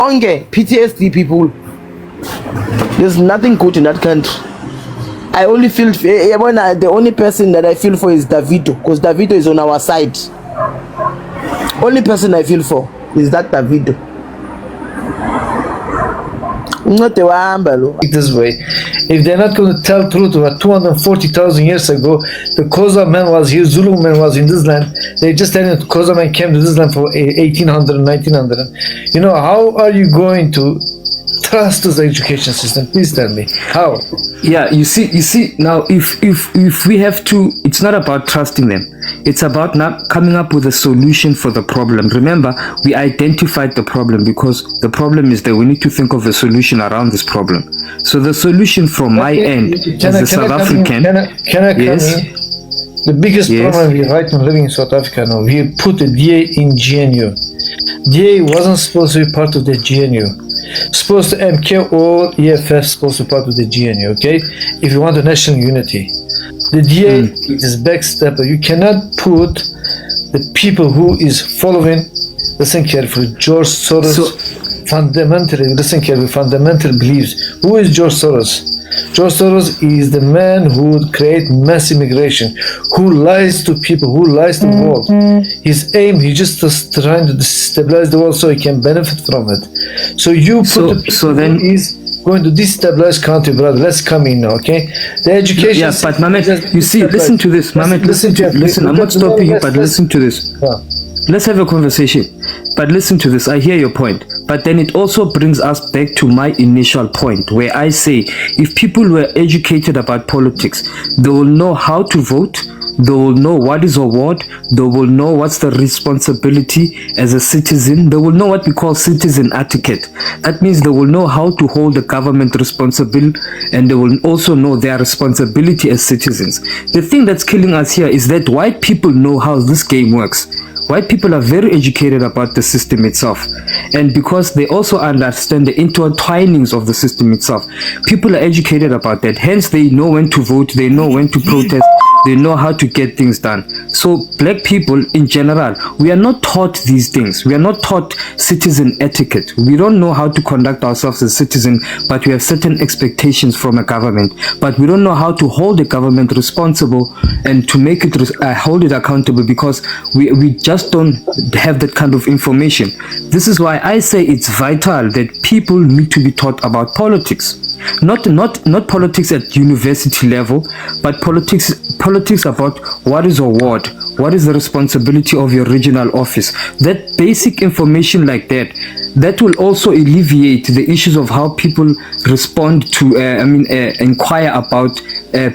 onge PTSD people. There's nothing good in that country. I only feel the only person that I feel for is Davido, because Davido is on our side. Only person I feel for is that Davido. This way, if they're not going to tell truth about 240,000 years ago, the Koza man was here, Zulu man was in this land. They just telling that Koza man came to this land for 1800, 1900. You know, how are you going to trust the education system? Please tell me how. Yeah, you see now, if we have to, it's not about trusting them, it's about not coming up with a solution for the problem. Remember, we identified the problem, because the problem is that we need to think of a solution around this problem. So the solution from my end as a South African, can I come yes, in? The biggest problem we right now living in South Africa now, we put the DA in GNU. DA wasn't supposed to be part of the GNU. Supposed to MK or EFF supposed to be part of the GNU, okay? If you want the national unity. The DA is backstepper. You cannot put the people who is following, listen carefully, George Soros, fundamental beliefs. Who is George Soros? George Soros is the man who would create mass immigration, who lies to people, who lies to the world. His aim, he just is trying to destabilize the world so he can benefit from it. So you put the people then who is going to destabilize country, brother. Let's come in now, okay? The education. Yeah, but Mamet, you see, listen to this, Mamet. Listen. I'm not stopping you, but listen to this. Let's have a conversation. But listen to this. I hear your point. But then it also brings us back to my initial point, where I say if people were educated about politics, they will know how to vote. They will know what is a ward. They will know what's the responsibility as a citizen. They will know what we call citizen etiquette. That means they will know how to hold the government responsible, and they will also know their responsibility as citizens. The thing that's killing us here is that white people know how this game works. White people are very educated about the system itself, and because they also understand the intertwinings of the system itself, people are educated about that. Hence, they know when to vote, they know when to protest, they know how to get things done. So black people in general, we are not taught these things. We are not taught citizen etiquette. We don't know how to conduct ourselves as citizens, but we have certain expectations from a government, but we don't know how to hold the government responsible and to make it hold it accountable, because we just don't have that kind of information. This is why I say it's vital that people need to be taught about politics. Not politics at university level, but politics about what is a ward, what is the responsibility of your regional office. That basic information like that will also alleviate the issues of how people respond to inquire about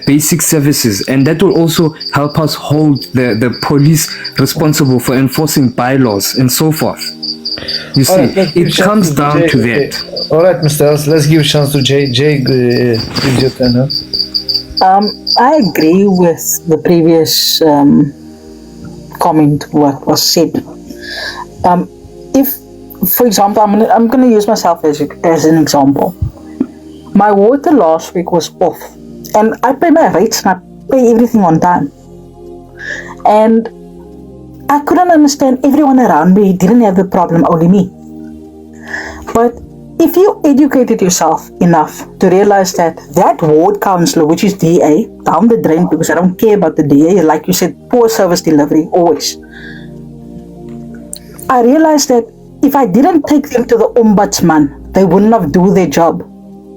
basic services, and that will also help us hold the police responsible for enforcing bylaws and so forth. You see, it comes down to that. All right, Mr. Els, let's give a chance to Jay. Jay, is your turn, huh? I agree with the previous comment what was said. If, for example, I'm gonna use myself as an example. My water last week was off, and I pay my rates and I pay everything on time. And I couldn't understand everyone around me didn't have the problem, only me. But if you educated yourself enough to realize that ward councillor, which is DA, down the drain, because I don't care about the DA, like you said, poor service delivery, always. I realized that if I didn't take them to the ombudsman, they wouldn't have do their job.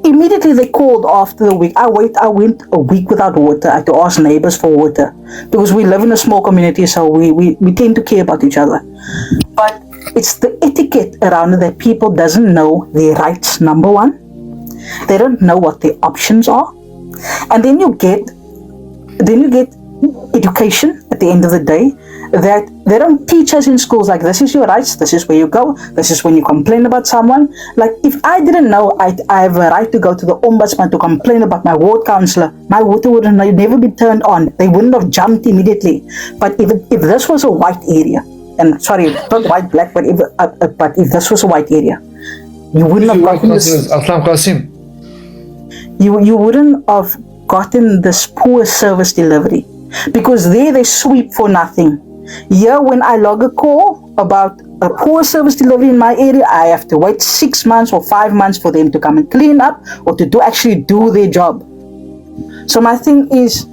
Immediately they called after the week. I went a week without water. I had to ask neighbors for water, because we live in a small community, so we tend to care about each other. But it's the etiquette around it that people doesn't know their rights, number one. They don't know what their options are. And then you get education at the end of the day that they don't teach us in schools, like this is your rights, this is where you go, this is when you complain about someone. Like if I didn't know I have a right to go to the ombudsman to complain about my ward councillor, my water would have never been turned on. They wouldn't have jumped immediately. But if this was a white area, and sorry, not white, black, but if this was a white area, you wouldn't have gotten this. You wouldn't have gotten this poor service delivery, because there they sweep for nothing. Here, when I log a call about a poor service delivery in my area, I have to wait 6 months or 5 months for them to come and clean up or to actually do their job. So my thing is,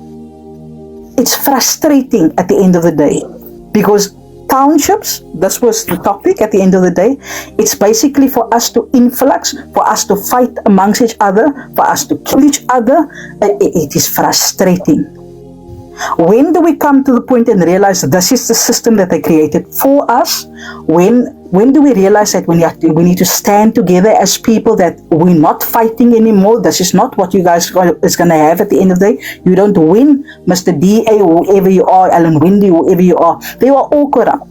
it's frustrating at the end of the day, because townships, this was the topic at the end of the day, it's basically for us to influx, for us to fight amongst each other, for us to kill each other. It is frustrating. When do we come to the point and realize that this is the system that they created for us? When do we realize that we need to stand together as people, that we're not fighting anymore? This is not what you guys is going to have at the end of the day. You don't win, Mr. DA, or whoever you are, Alan Windy, whoever you are. They are all corrupt.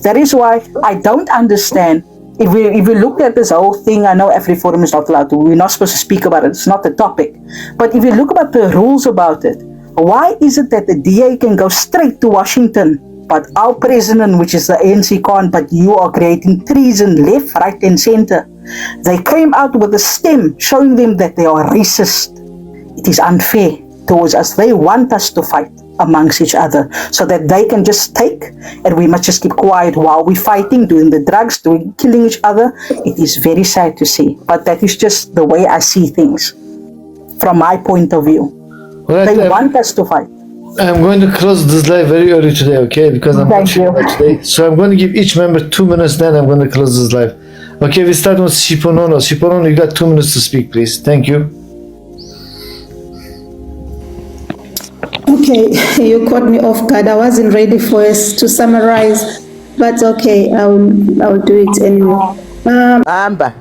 That is why I don't understand. If we look at this whole thing, I know AfriForum is not allowed to. We're not supposed to speak about it. It's not the topic. But if you look about the rules about it, why is it that the DA can go straight to Washington, but our president, which is the ANC, can't? But you are creating treason left, right, and center. They came out with a stem showing them that they are racist. It is unfair towards us. They want us to fight amongst each other so that they can just take, and we must just keep quiet while we're fighting, doing the drugs, killing each other. It is very sad to see, but that is just the way I see things from my point of view. Right, they want us to fight. I'm going to close this live very early today, okay? Because I'm not sure today. So I'm going to give each member 2 minutes, then I'm going to close this live. Okay, we start with Shiponono. Shiponono, you got 2 minutes to speak, please. Thank you. Okay, you caught me off guard. I wasn't ready for us to summarize, but okay, I'll do it anyway. Amber,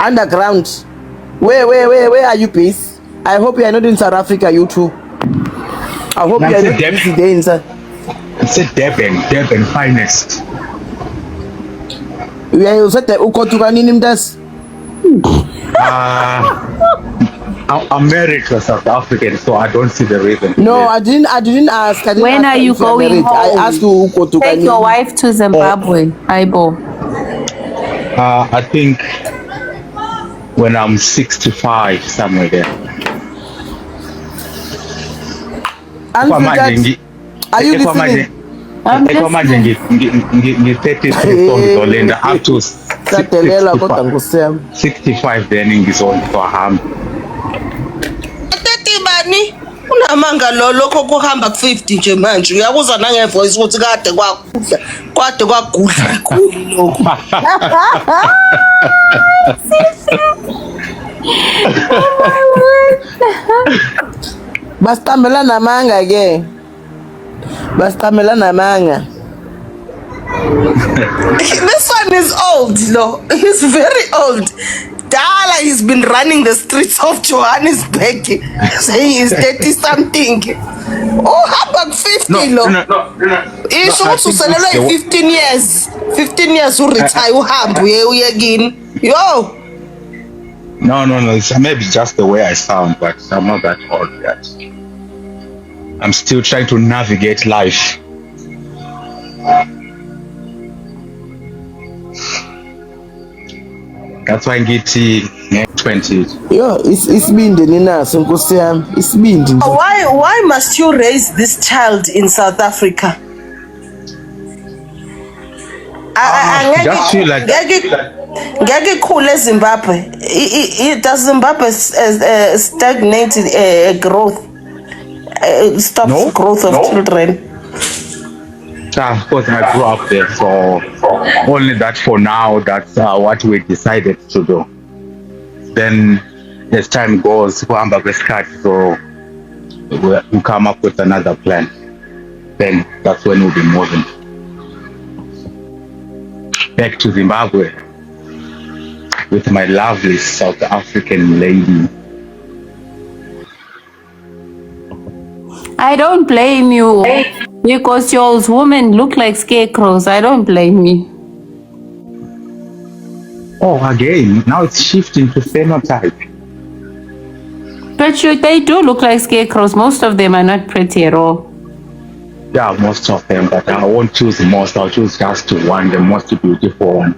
underground. Where are you, please? I hope you are not in South Africa, you too. I hope you are not today in South. It's a Durban finest. You said that uko tukanini mdas? America, South African, so I don't see the reason. No, I didn't ask. When are you going home? I asked you uko tukanini. Take your wife to Zimbabwe, Aibo. I think when I'm 65, somewhere there. Are you listening? I'm listening. Up to 65, then ngizohamba. Bani unamanga lokho kuhamba ku50 nje manje uyakuzwa nangevoice ukuthi kade kwagudla kakhulu lokho. Basiqambela namanga ke. Basiqambela namanga. This one is old, no. He's very old. Dala, he's been running the streets of Johannesburg saying he's 30 something. Oh, how about 50 no? It's also 15 years. 15 years to retire again. Yo. No, it's maybe just the way I sound, but I'm not that old yet. I'm still trying to navigate life. That's why I get 20. Yo, it's been the Nina, it's been. Why must you raise this child in South Africa? Just feel like Zimbabwe. Does Zimbabwe stagnate growth? Stops growth of children. Of course, I grew up there, so only that for now, that's what we decided to do. Then, as time goes, so we'll come up with another plan. Then that's when we'll be moving back to Zimbabwe with my lovely South African lady. I don't blame you because your women look like scarecrows. I don't blame you. Oh, again, now it's shifting to phenotype. But they do look like scarecrows. Most of them are not pretty at all. Yeah, most of them, but I won't choose most. I'll choose just one, the most beautiful one.